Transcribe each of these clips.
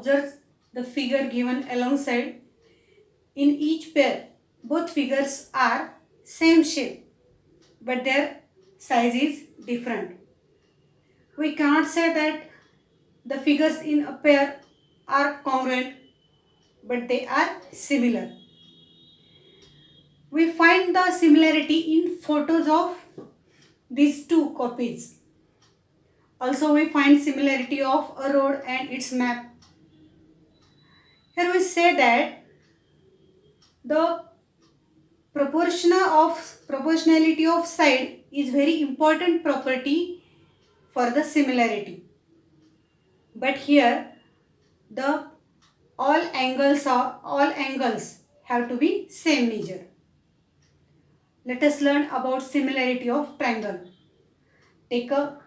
observe the figure given alongside. In each pair, both figures are same shape, but their size is different. We cannot say that the figures in a pair are congruent, but they are similar. We find the similarity in photos of these two copies. Also, we find similarity of a road and its map. Here we say that the proportionality of side is very important property for the similarity. But here the all angles have to be same measure. Let us learn about similarity of triangle. Take a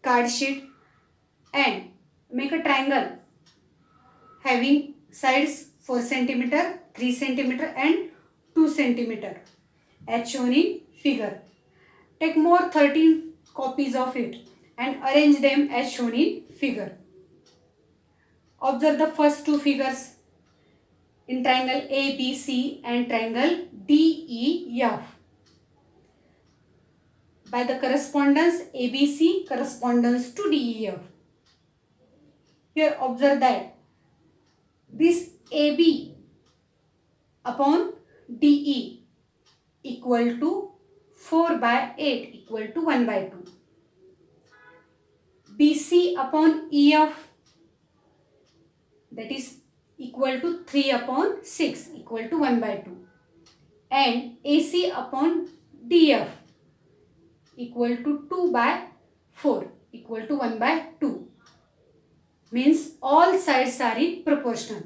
card sheet and make a triangle having sides 4 cm, 3 cm and 2 cm as shown in figure. Take more 13 copies of it and arrange them as shown in figure. Observe the first two figures in triangle ABC and triangle DEF. By the correspondence, ABC corresponds to DEF. Here observe that this AB upon DE equal to 4 by 8 equal to 1 by 2. BC upon EF, that is equal to 3 upon 6 equal to 1 by 2. And AC upon DF equal to 2 by 4 equal to 1 by 2. Means all sides are in proportional.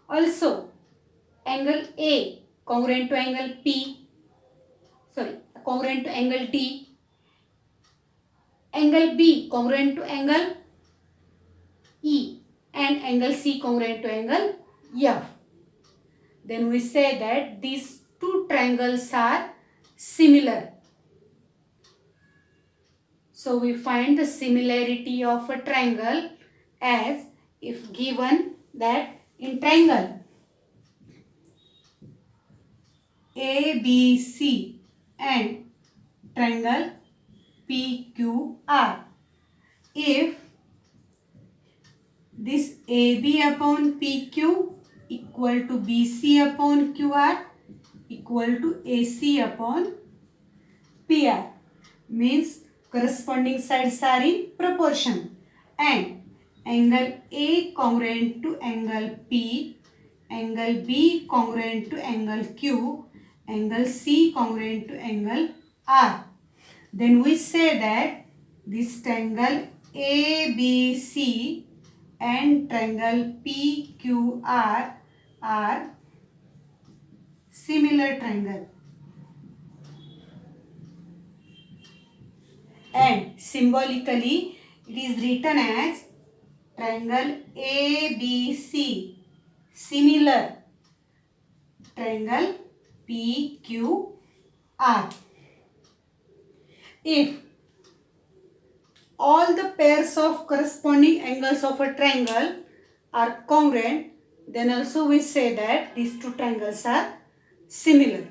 Also, angle A congruent to angle congruent to angle D. Angle B congruent to angle E and angle C congruent to angle F. Then we say that these two triangles are similar. So we find the similarity of a triangle as if given that in triangle ABC and triangle PQR, if this AB upon PQ equal to BC upon QR equal to AC upon PR, means corresponding sides are in proportion, and angle A congruent to angle P, angle B congruent to angle Q, angle C congruent to angle R. Then we say that this triangle ABC and triangle PQR are similar triangle. And symbolically it is written as triangle ABC similar triangle PQR. If all the pairs of corresponding angles of a triangle are congruent, then also we say that these two triangles are similar.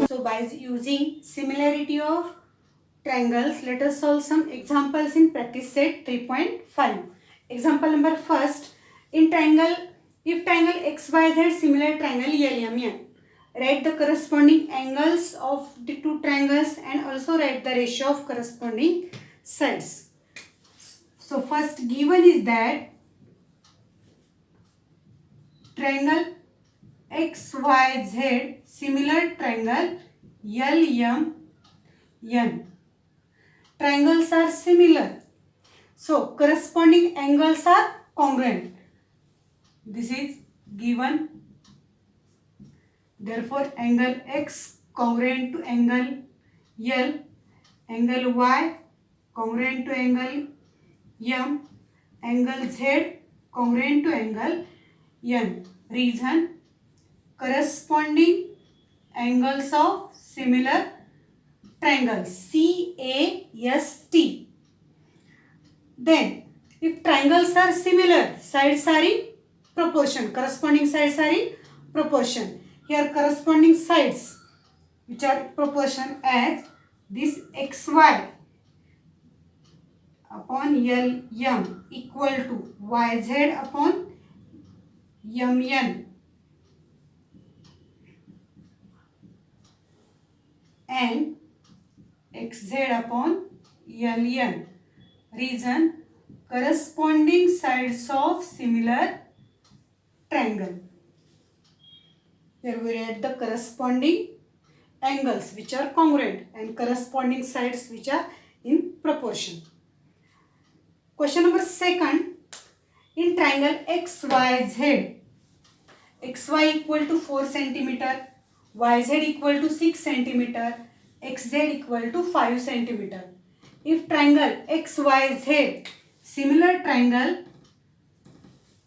So by using similarity of triangles, let us solve some examples in practice set 3.5. Example number first, in triangle, if triangle XYZ similar triangle LMN, write the corresponding angles of the two triangles and also write the ratio of corresponding sides. So first given is that triangle XYZ similar triangle LMN. Triangles are similar, so corresponding angles are congruent. This is given. Therefore, angle X congruent to angle L, angle Y congruent to angle M, angle Z congruent to angle N. Reason: corresponding angles of similar triangle CAST. Then if triangles are similar, sides are in proportion, corresponding sides are in proportion. Here corresponding sides which are proportion as this XY upon LM equal to YZ upon MN and XZ upon LN. Reason, corresponding sides of similar triangle. Here we write the corresponding angles which are congruent and corresponding sides which are in proportion. Question number 2. In triangle XYZ, XY equal to 4 cm, YZ equal to 6 cm, XZ equal to 5 cm. If triangle XYZ, similar triangle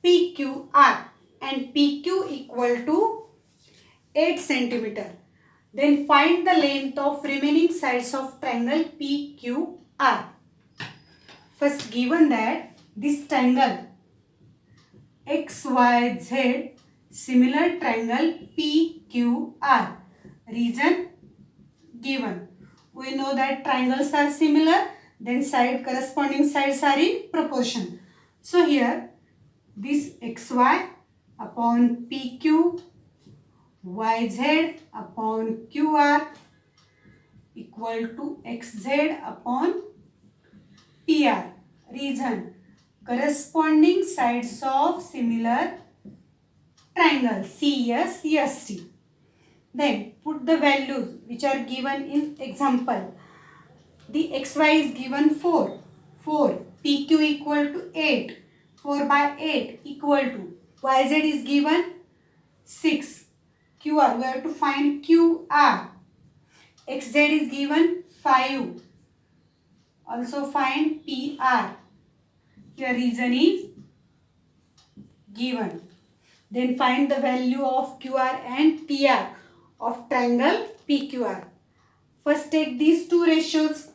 PQR and PQ equal to 8 cm, then find the length of remaining sides of triangle PQR. First, given that this triangle XYZ, similar triangle PQR. Reason given. We know that triangles are similar, then corresponding sides are in proportion. So here this XY upon PQ, YZ upon QR equal to XZ upon PR. Reason, corresponding sides of similar triangle CSST. Then put the values which are given in example. The XY is given 4. PQ equal to 8. 4 by 8 equal to. YZ is given 6. QR, we have to find QR. XZ is given 5. Also find PR. Here reason is given. Then find the value of QR and PR of triangle PQR. First take these two ratios.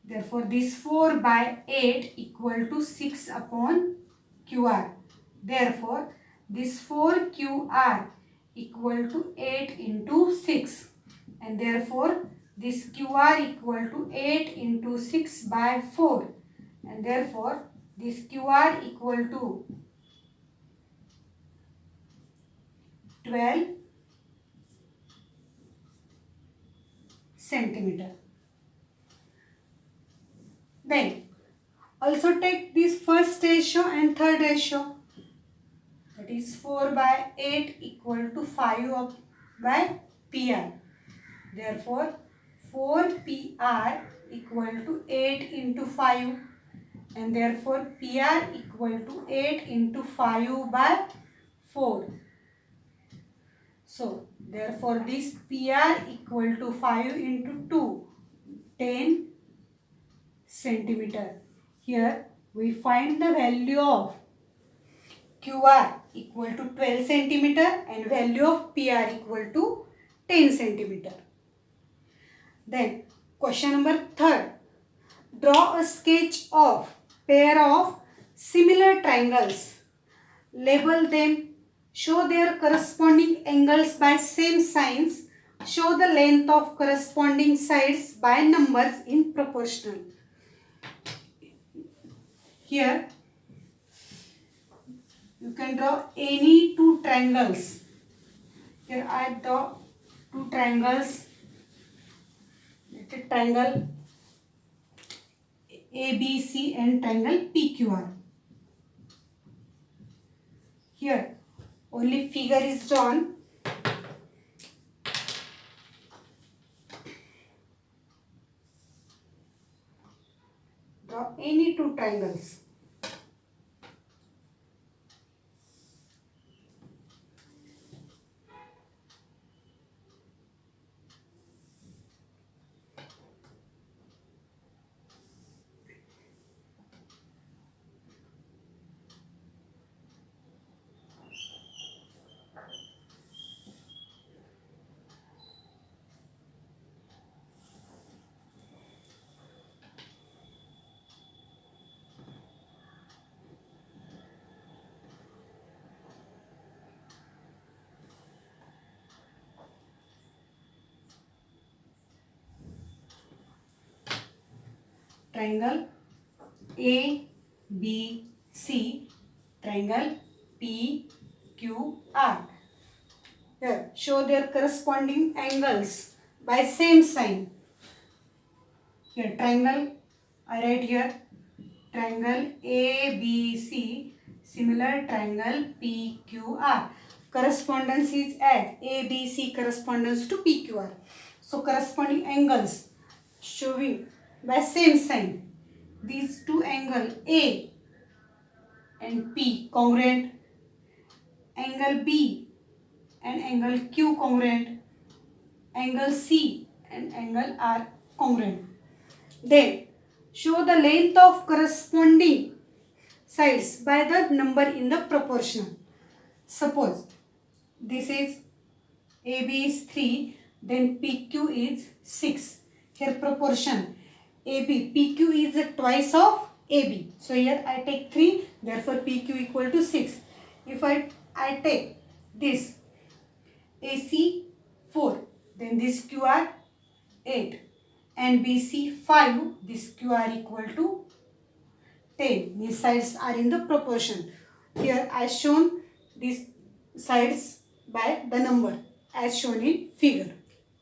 Therefore this 4 by 8 equal to 6 upon QR. Therefore this 4QR equal to 8 into 6. And therefore this QR equal to 8 into 6 by 4. And therefore this QR equal to 12 centimeter. Then also take this first ratio and third ratio. That is 4 by 8 equal to 5 by PR. Therefore 4PR equal to 8 into 5. And therefore PR equal to 8 into 5 by 4. So therefore this PR equal to 5 into 2, 10 centimeter. Here we find the value of QR equal to 12 centimeter and value of PR equal to 10 centimeter. Then question number 3. Draw a sketch of pair of similar triangles. Label them. Show their corresponding angles by same signs. Show the length of corresponding sides by numbers in proportional. Here you can draw any two triangles. Here I draw two triangles. Triangle ABC and triangle PQR. Here only figure is drawn. Draw any two triangles. triangle ABC, triangle PQR. Here, show their corresponding angles by same sign. Here, triangle, I write here, triangle ABC, similar triangle PQR. Correspondence is as ABC correspondence to PQR. So, corresponding angles showing by same sign. These two angles A and P congruent, angle B and angle Q congruent, angle C and angle R congruent. Then show the length of corresponding sides by the number in the proportional. Suppose this is AB is 3, then PQ is 6. Here proportion AB, PQ is twice of AB. So here I take 3, therefore PQ equal to 6. If I take this AC 4, then this QR 8 and BC 5, this QR equal to 10. These sides are in the proportion. Here I shown these sides by the number as shown in figure.